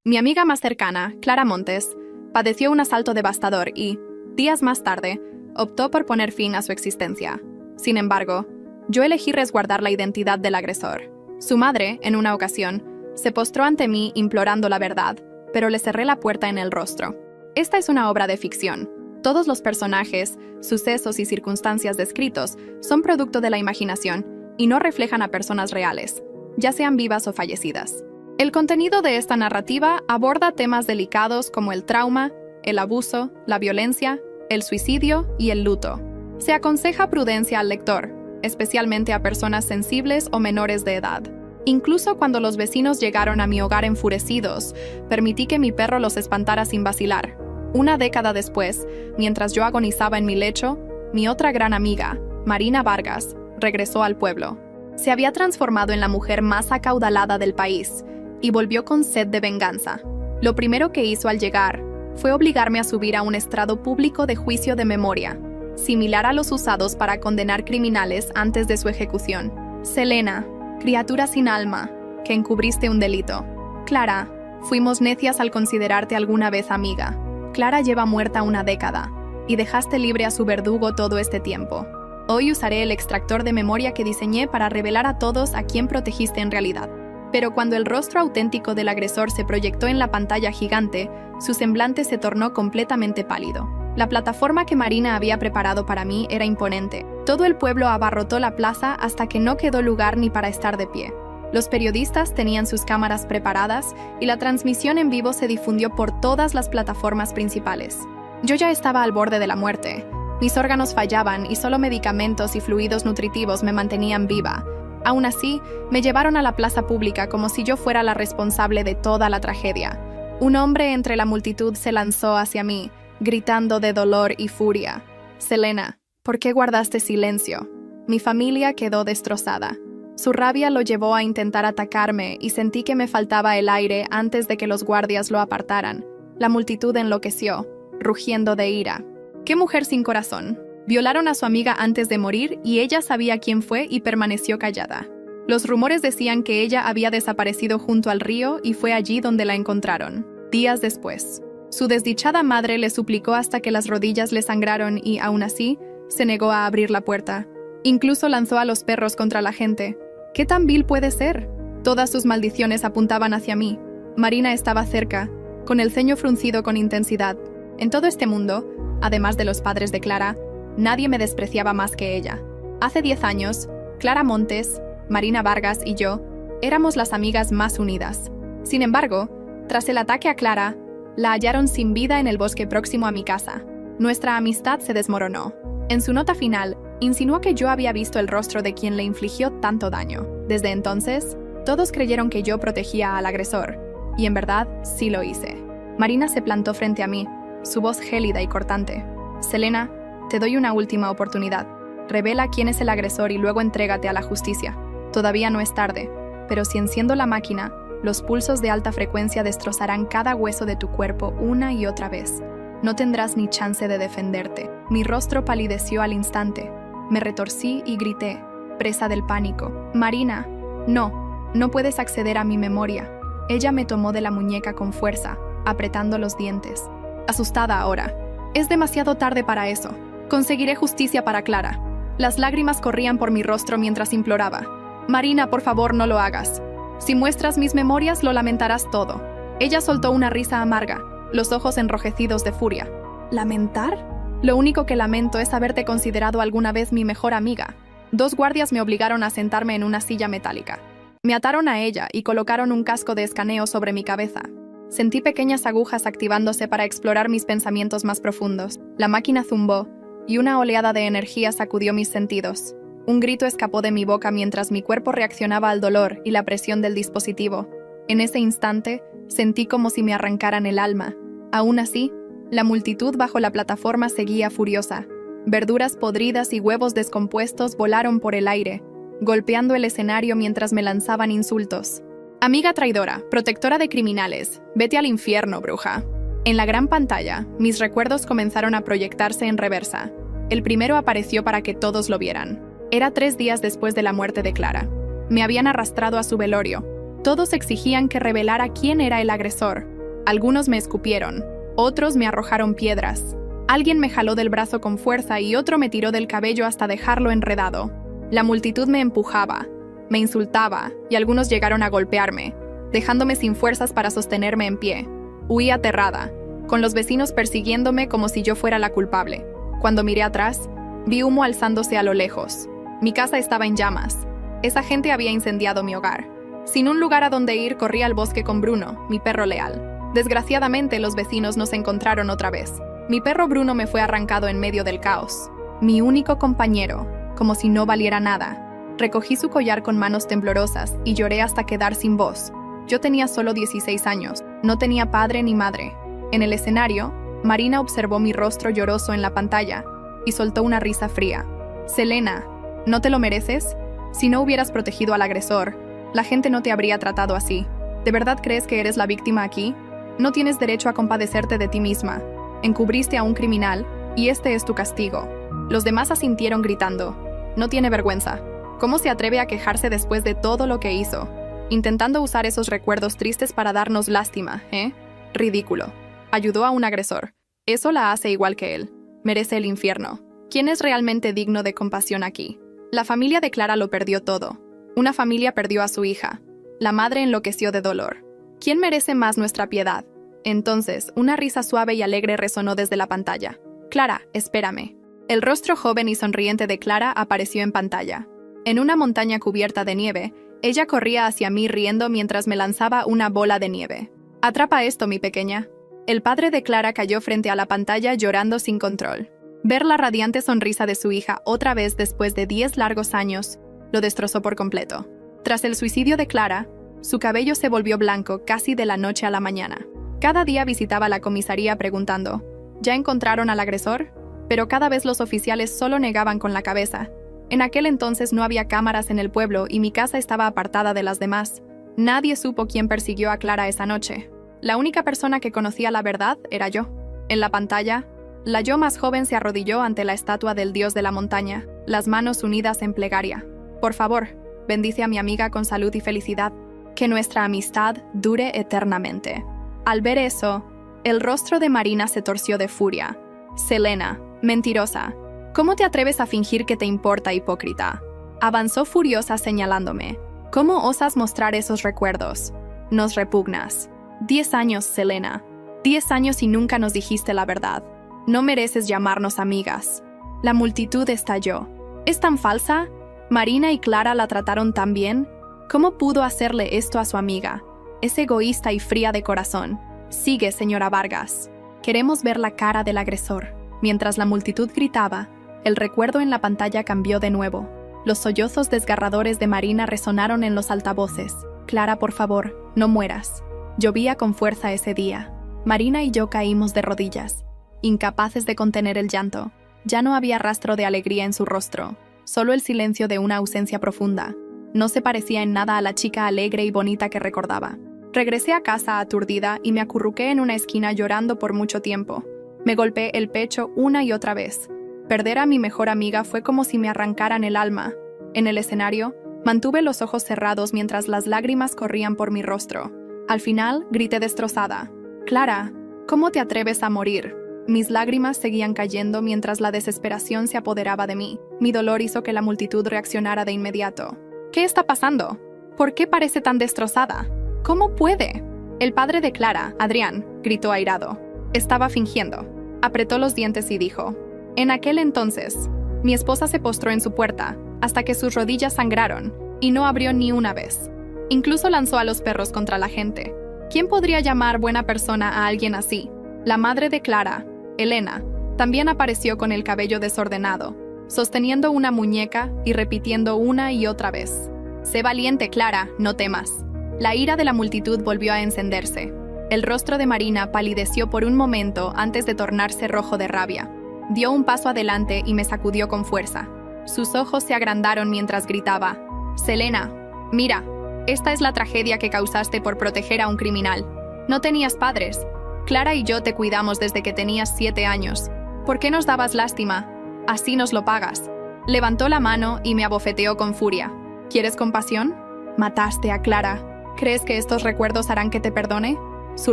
Mi amiga más cercana, Clara Montes, padeció un asalto devastador y, días más tarde, optó por poner fin a su existencia. Sin embargo, yo elegí resguardar la identidad del agresor. Su madre, en una ocasión, se postró ante mí implorando la verdad, pero le cerré la puerta en el rostro. Esta es una obra de ficción. Todos los personajes, sucesos y circunstancias descritos son producto de la imaginación y no reflejan a personas reales, ya sean vivas o fallecidas. El contenido de esta narrativa aborda temas delicados como el trauma, el abuso, la violencia, el suicidio y el luto. Se aconseja prudencia al lector, especialmente a personas sensibles o menores de edad. Incluso cuando los vecinos llegaron a mi hogar enfurecidos, permití que mi perro los espantara sin vacilar. Una década después, mientras yo agonizaba en mi lecho, mi otra gran amiga, Marina Vargas, regresó al pueblo. Se había transformado en la mujer más acaudalada del país y volvió con sed de venganza. Lo primero que hizo al llegar fue obligarme a subir a un estrado público de juicio de memoria, similar a los usados para condenar criminales antes de su ejecución. Selena, criatura sin alma, que encubriste un delito. Clara, fuimos necias al considerarte alguna vez amiga. Clara lleva muerta una década, y dejaste libre a su verdugo todo este tiempo. Hoy usaré el extractor de memoria que diseñé para revelar a todos a quién protegiste en realidad. Pero cuando el rostro auténtico del agresor se proyectó en la pantalla gigante, su semblante se tornó completamente pálido. La plataforma que Marina había preparado para mí era imponente. Todo el pueblo abarrotó la plaza hasta que no quedó lugar ni para estar de pie. Los periodistas tenían sus cámaras preparadas y la transmisión en vivo se difundió por todas las plataformas principales. Yo ya estaba al borde de la muerte. Mis órganos fallaban y solo medicamentos y fluidos nutritivos me mantenían viva. Aún así, me llevaron a la plaza pública como si yo fuera la responsable de toda la tragedia. Un hombre entre la multitud se lanzó hacia mí, gritando de dolor y furia. «Selena, ¿por qué guardaste silencio?» Mi familia quedó destrozada. Su rabia lo llevó a intentar atacarme y sentí que me faltaba el aire antes de que los guardias lo apartaran. La multitud enloqueció, rugiendo de ira. ¡Qué mujer sin corazón! Violaron a su amiga antes de morir y ella sabía quién fue y permaneció callada. Los rumores decían que ella había desaparecido junto al río y fue allí donde la encontraron, días después. Su desdichada madre le suplicó hasta que las rodillas le sangraron y, aún así, se negó a abrir la puerta. Incluso lanzó a los perros contra la gente. ¿Qué tan vil puede ser? Todas sus maldiciones apuntaban hacia mí. Marina estaba cerca, con el ceño fruncido con intensidad. En todo este mundo, además de los padres de Clara, nadie me despreciaba más que ella. Hace 10 años, Clara Montes, Marina Vargas y yo éramos las amigas más unidas. Sin embargo, tras el ataque a Clara, la hallaron sin vida en el bosque próximo a mi casa. Nuestra amistad se desmoronó. En su nota final, insinuó que yo había visto el rostro de quien le infligió tanto daño. Desde entonces, todos creyeron que yo protegía al agresor, y en verdad, sí lo hice. Marina se plantó frente a mí, su voz gélida y cortante. «Selena, te doy una última oportunidad. Revela quién es el agresor y luego entrégate a la justicia. Todavía no es tarde, pero si enciendo la máquina, los pulsos de alta frecuencia destrozarán cada hueso de tu cuerpo una y otra vez. No tendrás ni chance de defenderte». Mi rostro palideció al instante. Me retorcí y grité, presa del pánico. «Marina, no puedes acceder a mi memoria». Ella me tomó de la muñeca con fuerza, apretando los dientes. Asustada ahora. «Es demasiado tarde para eso. Conseguiré justicia para Clara». Las lágrimas corrían por mi rostro mientras imploraba. «Marina, por favor, no lo hagas. Si muestras mis memorias, lo lamentarás todo». Ella soltó una risa amarga, los ojos enrojecidos de furia. ¿Lamentar? Lo único que lamento es haberte considerado alguna vez mi mejor amiga. 2 guardias me obligaron a sentarme en una silla metálica. Me ataron a ella y colocaron un casco de escaneo sobre mi cabeza. Sentí pequeñas agujas activándose para explorar mis pensamientos más profundos. La máquina zumbó, y una oleada de energía sacudió mis sentidos. Un grito escapó de mi boca mientras mi cuerpo reaccionaba al dolor y la presión del dispositivo. En ese instante, sentí como si me arrancaran el alma. Aún así, la multitud bajo la plataforma seguía furiosa. Verduras podridas y huevos descompuestos volaron por el aire, golpeando el escenario mientras me lanzaban insultos. «Amiga traidora, protectora de criminales, vete al infierno, bruja». En la gran pantalla, mis recuerdos comenzaron a proyectarse en reversa. El primero apareció para que todos lo vieran. Era 3 días después de la muerte de Clara. Me habían arrastrado a su velorio, Todos exigían que revelara quién era el agresor. Algunos me escupieron, otros me arrojaron piedras. Alguien me jaló del brazo con fuerza y otro me tiró del cabello hasta dejarlo enredado. La multitud me empujaba, me insultaba y algunos llegaron a golpearme, dejándome sin fuerzas para sostenerme en pie. Huí aterrada, con los vecinos persiguiéndome como si yo fuera la culpable. Cuando miré atrás, vi humo alzándose a lo lejos. Mi casa estaba en llamas. Esa gente había incendiado mi hogar. Sin un lugar a donde ir, corrí al bosque con Bruno, mi perro leal. Desgraciadamente, los vecinos nos encontraron otra vez. Mi perro Bruno me fue arrancado en medio del caos. Mi único compañero, como si no valiera nada. Recogí su collar con manos temblorosas y lloré hasta quedar sin voz. Yo tenía solo 16 años, no tenía padre ni madre. En el escenario, Marina observó mi rostro lloroso en la pantalla y soltó una risa fría. «Selena, ¿no te lo mereces? Si no hubieras protegido al agresor, la gente no te habría tratado así. ¿De verdad crees que eres la víctima aquí? No tienes derecho a compadecerte de ti misma. Encubriste a un criminal y este es tu castigo». Los demás asintieron gritando. «No tiene vergüenza. ¿Cómo se atreve a quejarse después de todo lo que hizo? Intentando usar esos recuerdos tristes para darnos lástima, ¿eh? Ridículo. Ayudó a un agresor. Eso la hace igual que él. Merece el infierno. ¿Quién es realmente digno de compasión aquí?» La familia de Clara lo perdió todo. Una familia perdió a su hija. La madre enloqueció de dolor. ¿Quién merece más nuestra piedad? Entonces, una risa suave y alegre resonó desde la pantalla. «Clara, espérame». El rostro joven y sonriente de Clara apareció en pantalla. En una montaña cubierta de nieve, ella corría hacia mí riendo mientras me lanzaba una bola de nieve. «Atrapa esto, mi pequeña». El padre de Clara cayó frente a la pantalla llorando sin control. Ver la radiante sonrisa de su hija otra vez después de 10 largos años lo destrozó por completo. Tras el suicidio de Clara, su cabello se volvió blanco casi de la noche a la mañana. Cada día visitaba la comisaría preguntando, ¿ya encontraron al agresor? Pero cada vez los oficiales solo negaban con la cabeza. En aquel entonces no había cámaras en el pueblo y mi casa estaba apartada de las demás. Nadie supo quién persiguió a Clara esa noche. La única persona que conocía la verdad era yo. En la pantalla, la yo más joven se arrodilló ante la estatua del dios de la montaña, las manos unidas en plegaria. «Por favor, bendice a mi amiga con salud y felicidad. Que nuestra amistad dure eternamente». Al ver eso, el rostro de Marina se torció de furia. «Selena, mentirosa, ¿cómo te atreves a fingir que te importa, hipócrita?». Avanzó furiosa señalándome. «¿Cómo osas mostrar esos recuerdos? Nos repugnas». 10 años, Selena. 10 años y nunca nos dijiste la verdad. No mereces llamarnos amigas». La multitud estalló. «¿Es tan falsa? ¿Marina y Clara la trataron tan bien? ¿Cómo pudo hacerle esto a su amiga? Es egoísta y fría de corazón. Sigue, señora Vargas. Queremos ver la cara del agresor». Mientras la multitud gritaba, el recuerdo en la pantalla cambió de nuevo. Los sollozos desgarradores de Marina resonaron en los altavoces. «Clara, por favor, no mueras». Llovía con fuerza ese día. Marina y yo caímos de rodillas, incapaces de contener el llanto. Ya no había rastro de alegría en su rostro, solo el silencio de una ausencia profunda. No se parecía en nada a la chica alegre y bonita que recordaba. Regresé a casa aturdida y me acurruqué en una esquina llorando por mucho tiempo. Me golpeé el pecho una y otra vez. Perder a mi mejor amiga fue como si me arrancaran el alma. En el escenario, mantuve los ojos cerrados mientras las lágrimas corrían por mi rostro. Al final, grité destrozada. «Clara, ¿cómo te atreves a morir?». Mis lágrimas seguían cayendo mientras la desesperación se apoderaba de mí. Mi dolor hizo que la multitud reaccionara de inmediato. «¿Qué está pasando? ¿Por qué parece tan destrozada? ¿Cómo puede?». El padre de Clara, Adrián, gritó airado. Estaba fingiendo. Apretó los dientes y dijo, «En aquel entonces, mi esposa se postró en su puerta hasta que sus rodillas sangraron y no abrió ni una vez. Incluso lanzó a los perros contra la gente. ¿Quién podría llamar buena persona a alguien así?». La madre de Clara, Elena, también apareció con el cabello desordenado, sosteniendo una muñeca y repitiendo una y otra vez, «Sé valiente, Clara, no temas». La ira de la multitud volvió a encenderse. El rostro de Marina palideció por un momento antes de tornarse rojo de rabia. Dio un paso adelante y me sacudió con fuerza. Sus ojos se agrandaron mientras gritaba, «Selena, mira, esta es la tragedia que causaste por proteger a un criminal. No tenías padres. Clara y yo te cuidamos desde que tenías 7 años. ¿Por qué nos dabas lástima? Así nos lo pagas». Levantó la mano y me abofeteó con furia. «¿Quieres compasión? Mataste a Clara. ¿Crees que estos recuerdos harán que te perdone? Su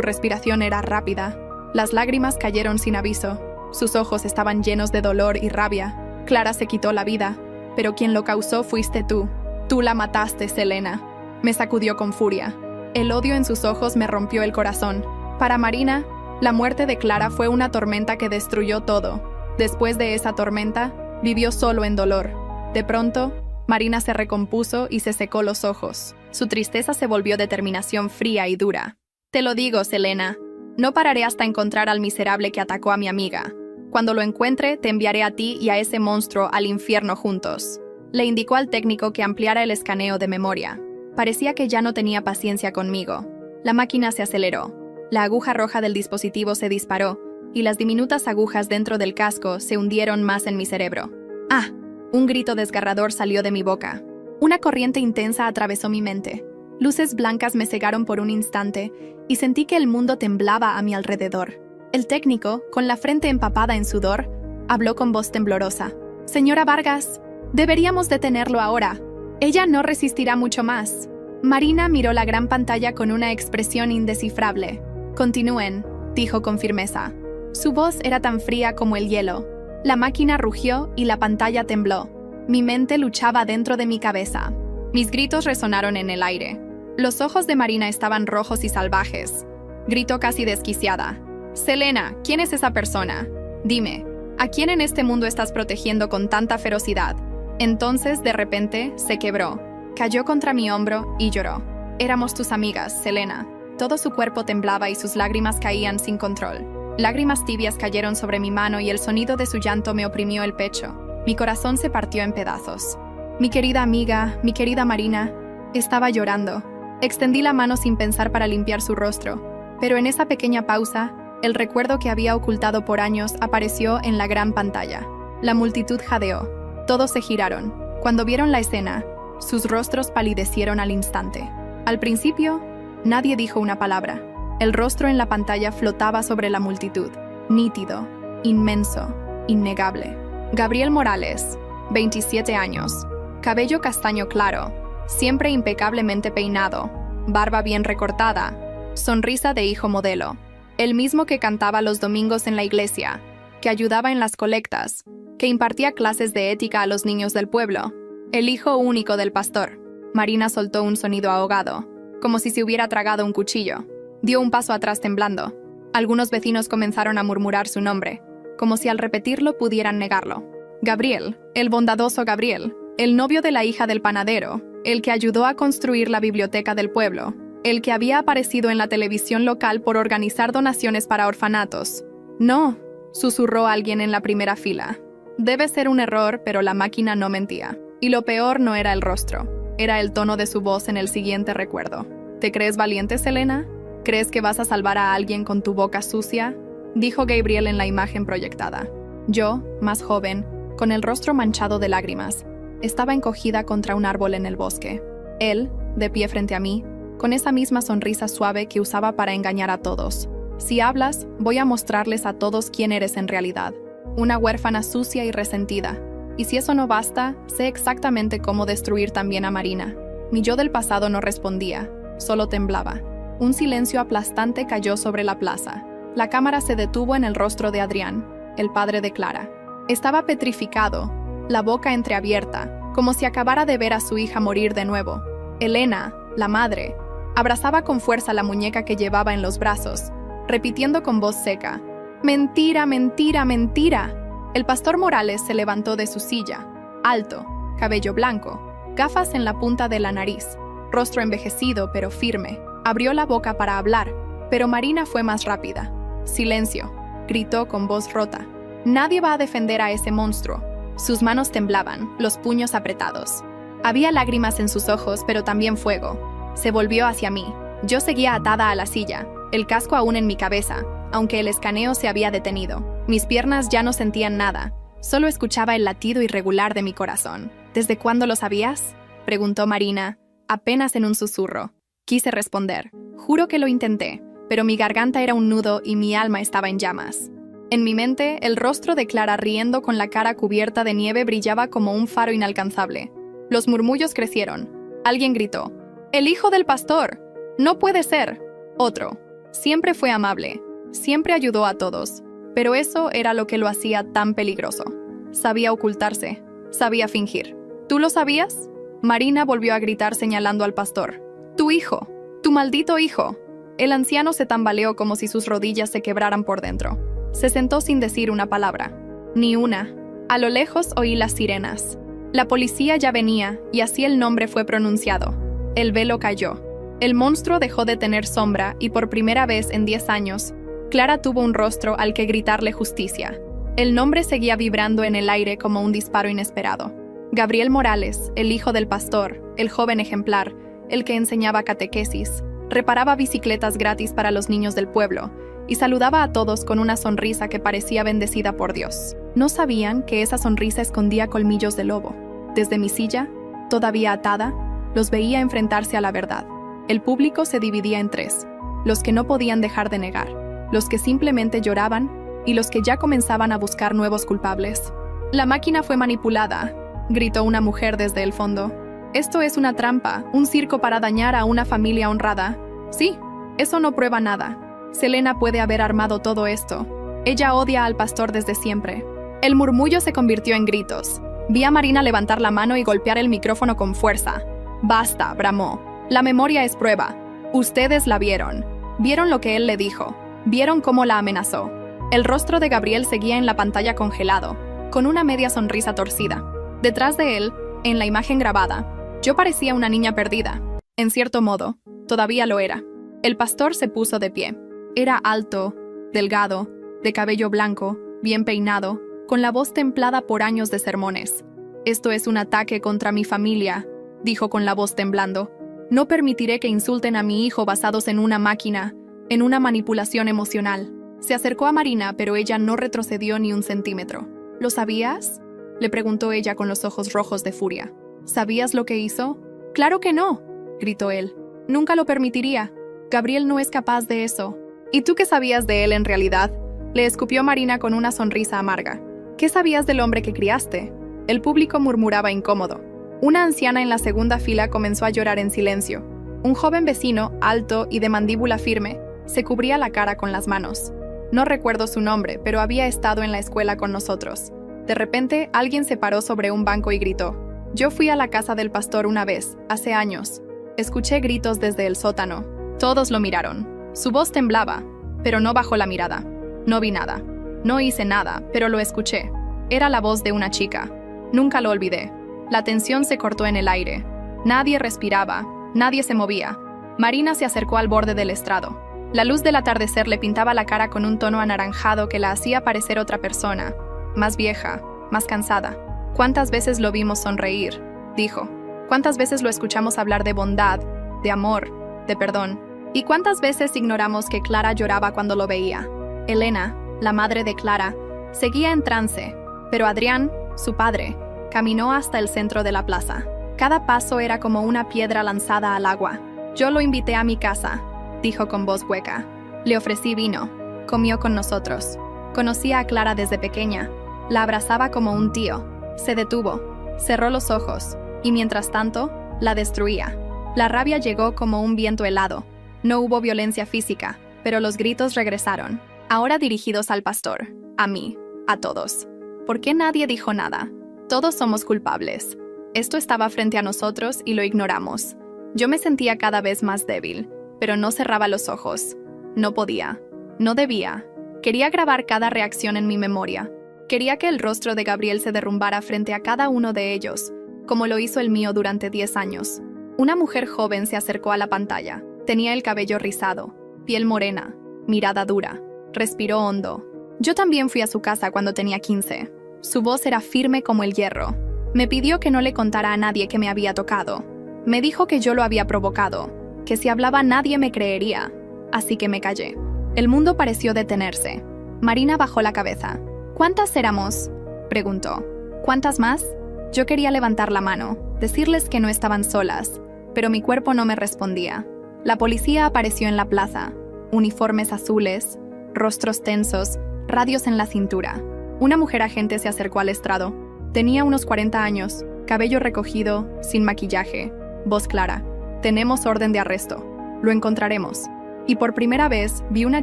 respiración era rápida. Las lágrimas cayeron sin aviso. Sus ojos estaban llenos de dolor y rabia. Clara se quitó la vida, pero quien lo causó fuiste tú. Tú la mataste, Selena. Me sacudió con furia. El odio en sus ojos me rompió el corazón. Para Marina, la muerte de Clara fue una tormenta que destruyó todo. Después de esa tormenta, vivió solo en dolor. De pronto, Marina se recompuso y se secó los ojos. Su tristeza se volvió determinación fría y dura. Te lo digo, Selena. No pararé hasta encontrar al miserable que atacó a mi amiga. Cuando lo encuentre, te enviaré a ti y a ese monstruo al infierno juntos. Le indicó al técnico que ampliara el escaneo de memoria. Parecía que ya no tenía paciencia conmigo. La máquina se aceleró. La aguja roja del dispositivo se disparó, y las diminutas agujas dentro del casco se hundieron más en mi cerebro. ¡Ah! Un grito desgarrador salió de mi boca. Una corriente intensa atravesó mi mente. Luces blancas me cegaron por un instante, y sentí que el mundo temblaba a mi alrededor. El técnico, con la frente empapada en sudor, habló con voz temblorosa. «Señora Vargas, deberíamos detenerlo ahora. Ella no resistirá mucho más». Marina miró la gran pantalla con una expresión indescifrable. «Continúen», dijo con firmeza. Su voz era tan fría como el hielo. La máquina rugió y la pantalla tembló. Mi mente luchaba dentro de mi cabeza. Mis gritos resonaron en el aire. Los ojos de Marina estaban rojos y salvajes. Gritó casi desquiciada. «Selena, ¿quién es esa persona? Dime, ¿a quién en este mundo estás protegiendo con tanta ferocidad?» Entonces, de repente, se quebró. Cayó contra mi hombro y lloró. «Éramos tus amigas, Selena». Todo su cuerpo temblaba y sus lágrimas caían sin control. Lágrimas tibias cayeron sobre mi mano y el sonido de su llanto me oprimió el pecho. Mi corazón se partió en pedazos. Mi querida amiga, mi querida Marina, estaba llorando. Extendí la mano sin pensar para limpiar su rostro, pero en esa pequeña pausa, el recuerdo que había ocultado por años apareció en la gran pantalla. La multitud jadeó. Todos se giraron. Cuando vieron la escena, sus rostros palidecieron al instante. Al principio, nadie dijo una palabra. El rostro en la pantalla flotaba sobre la multitud, nítido, inmenso, innegable. Gabriel Morales, 27 años, cabello castaño claro, siempre impecablemente peinado, barba bien recortada, sonrisa de hijo modelo, el mismo que cantaba los domingos en la iglesia, que ayudaba en las colectas, que impartía clases de ética a los niños del pueblo, el hijo único del pastor. Marina soltó un sonido ahogado, como si se hubiera tragado un cuchillo. Dio un paso atrás temblando. Algunos vecinos comenzaron a murmurar su nombre, como si al repetirlo pudieran negarlo. Gabriel, el bondadoso Gabriel, el novio de la hija del panadero, el que ayudó a construir la biblioteca del pueblo, el que había aparecido en la televisión local por organizar donaciones para orfanatos. «No», susurró alguien en la primera fila. Debe ser un error, pero la máquina no mentía. Y lo peor no era el rostro, era el tono de su voz en el siguiente recuerdo. «¿Te crees valiente, Selena? ¿Crees que vas a salvar a alguien con tu boca sucia?», dijo Gabriel en la imagen proyectada. Yo, más joven, con el rostro manchado de lágrimas, estaba encogida contra un árbol en el bosque. Él, de pie frente a mí, con esa misma sonrisa suave que usaba para engañar a todos. «Si hablas, voy a mostrarles a todos quién eres en realidad. Una huérfana sucia y resentida. Y si eso no basta, sé exactamente cómo destruir también a Marina». Mi yo del pasado no respondía, solo temblaba. Un silencio aplastante cayó sobre la plaza. La cámara se detuvo en el rostro de Adrián, el padre de Clara. Estaba petrificado, la boca entreabierta, como si acabara de ver a su hija morir de nuevo. Elena, la madre, abrazaba con fuerza la muñeca que llevaba en los brazos, repitiendo con voz seca: «Mentira, mentira, mentira». El pastor Morales se levantó de su silla, alto, cabello blanco, gafas en la punta de la nariz, rostro envejecido pero firme. Abrió la boca para hablar, pero Marina fue más rápida. «Silencio», gritó con voz rota. «Nadie va a defender a ese monstruo». Sus manos temblaban, los puños apretados. Había lágrimas en sus ojos, pero también fuego. Se volvió hacia mí. Yo seguía atada a la silla, el casco aún en mi cabeza, aunque el escaneo se había detenido. Mis piernas ya no sentían nada, solo escuchaba el latido irregular de mi corazón. «¿Desde cuándo lo sabías?», preguntó Marina, apenas en un susurro. Quise responder. Juro que lo intenté, pero mi garganta era un nudo y mi alma estaba en llamas. En mi mente, el rostro de Clara riendo con la cara cubierta de nieve brillaba como un faro inalcanzable. Los murmullos crecieron. Alguien gritó: «¡El hijo del pastor!». No puede ser. Otro. Siempre fue amable. Siempre ayudó a todos. Pero eso era lo que lo hacía tan peligroso. Sabía ocultarse. Sabía fingir. ¿Tú lo sabías? Marina volvió a gritar señalando al pastor. Tu hijo. Tu maldito hijo. El anciano se tambaleó como si sus rodillas se quebraran por dentro. Se sentó sin decir una palabra. Ni una. A lo lejos oí las sirenas. La policía ya venía, y así el nombre fue pronunciado. El velo cayó. El monstruo dejó de tener sombra, y por primera vez en 10 años, Clara tuvo un rostro al que gritarle justicia. El nombre seguía vibrando en el aire como un disparo inesperado. Gabriel Morales, el hijo del pastor, el joven ejemplar, el que enseñaba catequesis, reparaba bicicletas gratis para los niños del pueblo, y saludaba a todos con una sonrisa que parecía bendecida por Dios. No sabían que esa sonrisa escondía colmillos de lobo. Desde mi silla, todavía atada, los veía enfrentarse a la verdad. El público se dividía en 3, los que no podían dejar de negar, los que simplemente lloraban y los que ya comenzaban a buscar nuevos culpables. La máquina fue manipulada, gritó una mujer desde el fondo. Esto es una trampa, un circo para dañar a una familia honrada. Sí, eso no prueba nada. Selena puede haber armado todo esto. Ella odia al pastor desde siempre. El murmullo se convirtió en gritos. Vi a Marina levantar la mano y golpear el micrófono con fuerza. Basta, bramó. La memoria es prueba. Ustedes la vieron. Vieron lo que él le dijo. Vieron cómo la amenazó. El rostro de Gabriel seguía en la pantalla congelado, con una media sonrisa torcida. Detrás de él, en la imagen grabada, yo parecía una niña perdida. En cierto modo, todavía lo era. El pastor se puso de pie. Era alto, delgado, de cabello blanco, bien peinado, con la voz templada por años de sermones. Esto es un ataque contra mi familia, dijo con la voz temblando. No permitiré que insulten a mi hijo basados en una máquina, en una manipulación emocional. Se acercó a Marina, pero ella no retrocedió ni un centímetro. ¿Lo sabías?, le preguntó ella con los ojos rojos de furia. ¿Sabías lo que hizo? ¡Claro que no!, gritó él. Nunca lo permitiría. Gabriel no es capaz de eso. ¿Y tú qué sabías de él en realidad?, le escupió Marina con una sonrisa amarga. ¿Qué sabías del hombre que criaste? El público murmuraba incómodo. Una anciana en la segunda fila comenzó a llorar en silencio. Un joven vecino, alto y de mandíbula firme, se cubría la cara con las manos. No recuerdo su nombre, pero había estado en la escuela con nosotros. De repente, alguien se paró sobre un banco y gritó. Yo fui a la casa del pastor una vez, hace años. Escuché gritos desde el sótano. Todos lo miraron. Su voz temblaba, pero no bajó la mirada. No vi nada. No hice nada, pero lo escuché. Era la voz de una chica. Nunca lo olvidé. La tensión se cortó en el aire. Nadie respiraba. Nadie se movía. Marina se acercó al borde del estrado. La luz del atardecer le pintaba la cara con un tono anaranjado que la hacía parecer otra persona. Más vieja, más cansada. ¿Cuántas veces lo vimos sonreír?, dijo. ¿Cuántas veces lo escuchamos hablar de bondad, de amor, de perdón? ¿Y cuántas veces ignoramos que Clara lloraba cuando lo veía? Elena, la madre de Clara, seguía en trance, pero Adrián, su padre, caminó hasta el centro de la plaza. Cada paso era como una piedra lanzada al agua. Yo lo invité a mi casa, dijo con voz hueca. Le ofrecí vino. Comió con nosotros. Conocía a Clara desde pequeña. La abrazaba como un tío. Se detuvo. Cerró los ojos. Y mientras tanto, la destruía. La rabia llegó como un viento helado. No hubo violencia física, pero los gritos regresaron. Ahora dirigidos al pastor. A mí. A todos. ¿Por qué nadie dijo nada? Todos somos culpables. Esto estaba frente a nosotros y lo ignoramos. Yo me sentía cada vez más débil, pero no cerraba los ojos. No podía. No debía. Quería grabar cada reacción en mi memoria. Quería que el rostro de Gabriel se derrumbara frente a cada uno de ellos, como lo hizo el mío durante 10 años. Una mujer joven se acercó a la pantalla. Tenía el cabello rizado, piel morena, mirada dura. Respiró hondo. Yo también fui a su casa cuando tenía 15. Su voz era firme como el hierro. Me pidió que no le contara a nadie que me había tocado. Me dijo que yo lo había provocado, que si hablaba nadie me creería. Así que me callé. El mundo pareció detenerse. Marina bajó la cabeza. ¿Cuántas éramos?, preguntó. ¿Cuántas más? Yo quería levantar la mano, decirles que no estaban solas, pero mi cuerpo no me respondía. La policía apareció en la plaza. Uniformes azules, rostros tensos, radios en la cintura. Una mujer agente se acercó al estrado. Tenía unos 40 años, cabello recogido, sin maquillaje, voz clara. Tenemos orden de arresto. Lo encontraremos. Y por primera vez vi una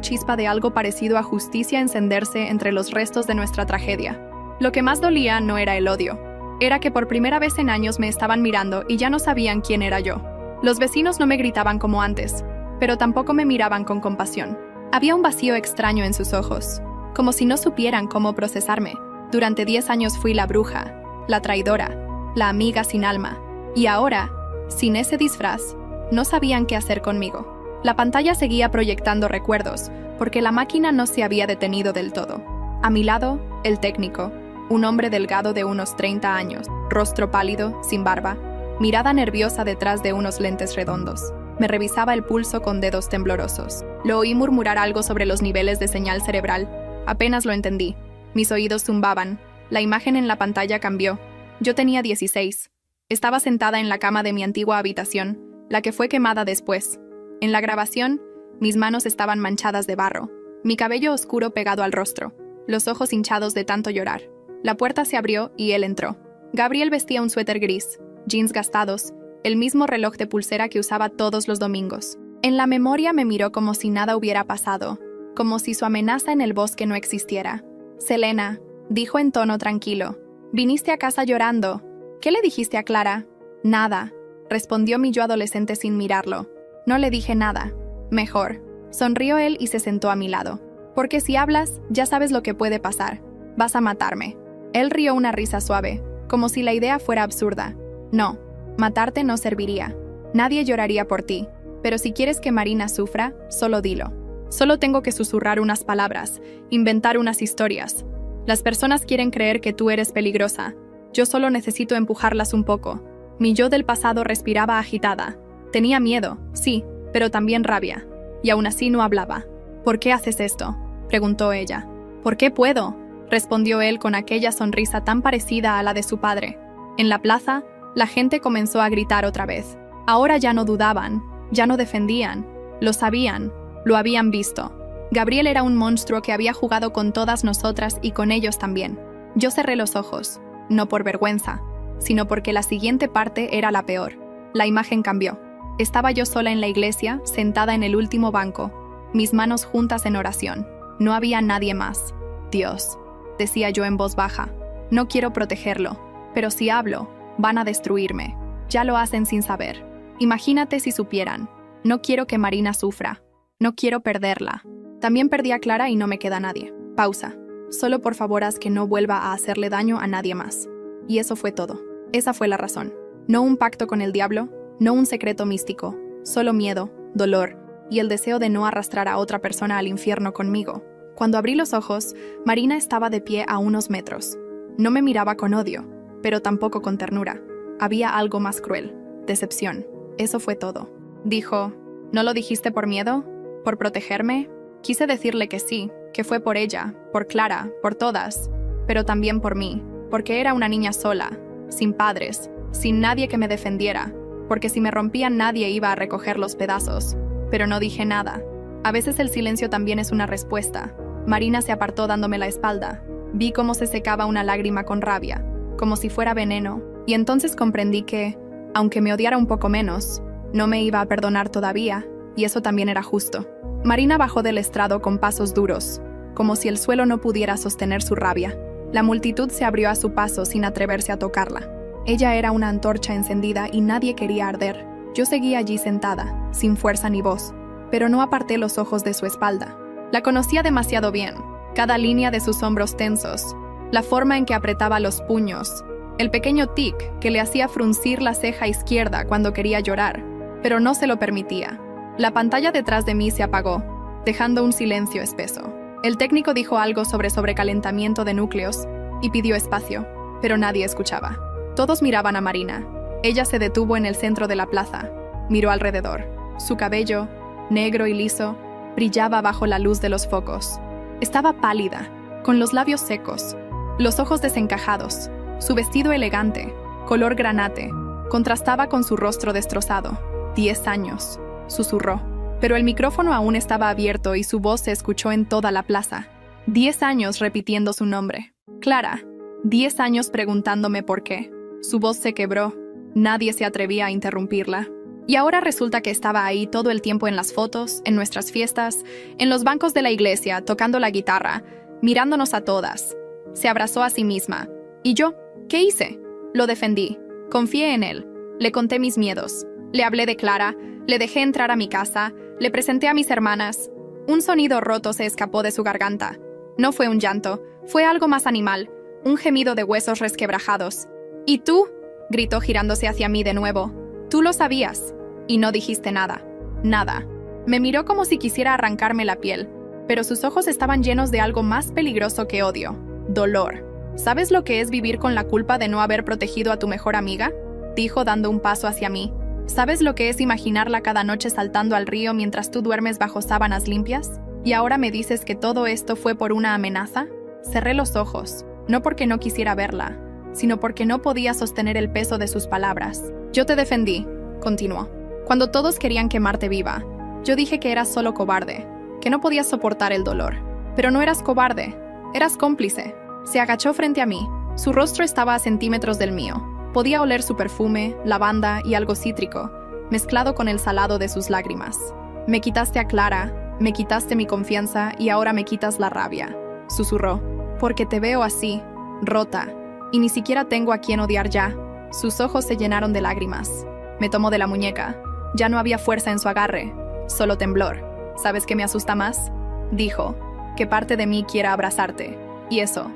chispa de algo parecido a justicia encenderse entre los restos de nuestra tragedia. Lo que más dolía no era el odio. Era que por primera vez en años me estaban mirando y ya no sabían quién era yo. Los vecinos no me gritaban como antes, pero tampoco me miraban con compasión. Había un vacío extraño en sus ojos, como si no supieran cómo procesarme. Durante 10 años fui la bruja, la traidora, la amiga sin alma. Y ahora, sin ese disfraz, no sabían qué hacer conmigo. La pantalla seguía proyectando recuerdos, porque la máquina no se había detenido del todo. A mi lado, el técnico, un hombre delgado de unos 30 años, rostro pálido, sin barba, mirada nerviosa detrás de unos lentes redondos. Me revisaba el pulso con dedos temblorosos. Lo oí murmurar algo sobre los niveles de señal cerebral. Apenas lo entendí. Mis oídos zumbaban. La imagen en la pantalla cambió. Yo tenía 16. Estaba sentada en la cama de mi antigua habitación, la que fue quemada después. En la grabación, mis manos estaban manchadas de barro, mi cabello oscuro pegado al rostro, los ojos hinchados de tanto llorar. La puerta se abrió y él entró. Gabriel vestía un suéter gris, jeans gastados, el mismo reloj de pulsera que usaba todos los domingos. En la memoria me miró como si nada hubiera pasado, como si su amenaza en el bosque no existiera. «Selena», dijo en tono tranquilo, «viniste a casa llorando. ¿Qué le dijiste a Clara?» «Nada», respondió mi yo adolescente sin mirarlo. No le dije nada. Mejor. Sonrió él y se sentó a mi lado. Porque si hablas, ya sabes lo que puede pasar. Vas a matarme. Él rió una risa suave, como si la idea fuera absurda. No, matarte no serviría. Nadie lloraría por ti. Pero si quieres que Marina sufra, solo dilo. Solo tengo que susurrar unas palabras, inventar unas historias. Las personas quieren creer que tú eres peligrosa. Yo solo necesito empujarlas un poco. Mi yo del pasado respiraba agitada. Tenía miedo, sí, pero también rabia. Y aún así no hablaba. «¿Por qué haces esto?», preguntó ella. «¿Por qué puedo?», respondió él con aquella sonrisa tan parecida a la de su padre. En la plaza, la gente comenzó a gritar otra vez. Ahora ya no dudaban, ya no defendían. Lo sabían, lo habían visto. Gabriel era un monstruo que había jugado con todas nosotras y con ellos también. Yo cerré los ojos, no por vergüenza, sino porque la siguiente parte era la peor. La imagen cambió. Estaba yo sola en la iglesia, sentada en el último banco, mis manos juntas en oración. No había nadie más. «Dios», decía yo en voz baja, «no quiero protegerlo, pero si hablo, van a destruirme. Ya lo hacen sin saber. Imagínate si supieran. No quiero que Marina sufra. No quiero perderla. También perdí a Clara y no me queda nadie». Pausa. «Solo por favor haz que no vuelva a hacerle daño a nadie más». Y eso fue todo. Esa fue la razón. No un pacto con el diablo, no un secreto místico, solo miedo, dolor y el deseo de no arrastrar a otra persona al infierno conmigo. Cuando abrí los ojos, Marina estaba de pie a unos metros. No me miraba con odio, pero tampoco con ternura. Había algo más cruel, decepción. Eso fue todo. Dijo, «¿No lo dijiste por miedo? ¿Por protegerme?» Quise decirle que sí, que fue por ella, por Clara, por todas, pero también por mí, porque era una niña sola, sin padres, sin nadie que me defendiera, porque si me rompían nadie iba a recoger los pedazos. Pero no dije nada. A veces el silencio también es una respuesta. Marina se apartó dándome la espalda. Vi cómo se secaba una lágrima con rabia, como si fuera veneno, y entonces comprendí que, aunque me odiara un poco menos, no me iba a perdonar todavía, y eso también era justo. Marina bajó del estrado con pasos duros, como si el suelo no pudiera sostener su rabia. La multitud se abrió a su paso sin atreverse a tocarla. Ella era una antorcha encendida y nadie quería arder. Yo seguía allí sentada, sin fuerza ni voz, pero no aparté los ojos de su espalda. La conocía demasiado bien, cada línea de sus hombros tensos, la forma en que apretaba los puños, el pequeño tic que le hacía fruncir la ceja izquierda cuando quería llorar, pero no se lo permitía. La pantalla detrás de mí se apagó, dejando un silencio espeso. El técnico dijo algo sobre sobrecalentamiento de núcleos y pidió espacio, pero nadie escuchaba. Todos miraban a Marina. Ella se detuvo en el centro de la plaza. Miró alrededor. Su cabello, negro y liso, brillaba bajo la luz de los focos. Estaba pálida, con los labios secos, los ojos desencajados. Su vestido elegante, color granate, contrastaba con su rostro destrozado. 10 años, susurró. Pero el micrófono aún estaba abierto y su voz se escuchó en toda la plaza. 10 años repitiendo su nombre. Clara. 10 años preguntándome por qué. Su voz se quebró. Nadie se atrevía a interrumpirla. Y ahora resulta que estaba ahí todo el tiempo en las fotos, en nuestras fiestas, en los bancos de la iglesia, tocando la guitarra, mirándonos a todas. Se abrazó a sí misma. ¿Y yo? ¿Qué hice? Lo defendí. Confié en él. Le conté mis miedos. Le hablé de Clara, le dejé entrar a mi casa, le presenté a mis hermanas. Un sonido roto se escapó de su garganta. No fue un llanto, fue algo más animal, un gemido de huesos resquebrajados. ¿Y tú? Gritó girándose hacia mí de nuevo. Tú lo sabías. Y no dijiste nada. Nada. Me miró como si quisiera arrancarme la piel, pero sus ojos estaban llenos de algo más peligroso que odio. Dolor. ¿Sabes lo que es vivir con la culpa de no haber protegido a tu mejor amiga? Dijo dando un paso hacia mí. ¿Sabes lo que es imaginarla cada noche saltando al río mientras tú duermes bajo sábanas limpias? ¿Y ahora me dices que todo esto fue por una amenaza? Cerré los ojos, no porque no quisiera verla, sino porque no podía sostener el peso de sus palabras. Yo te defendí, continuó. Cuando todos querían quemarte viva, yo dije que eras solo cobarde, que no podías soportar el dolor. Pero no eras cobarde, eras cómplice. Se agachó frente a mí. Su rostro estaba a centímetros del mío. Podía oler su perfume, lavanda y algo cítrico, mezclado con el salado de sus lágrimas. Me quitaste a Clara, me quitaste mi confianza y ahora me quitas la rabia, susurró. Porque te veo así, rota, y ni siquiera tengo a quien odiar ya. Sus ojos se llenaron de lágrimas. Me tomó de la muñeca. Ya no había fuerza en su agarre, solo temblor. ¿Sabes qué me asusta más? Dijo, que parte de mí quiera abrazarte. Y eso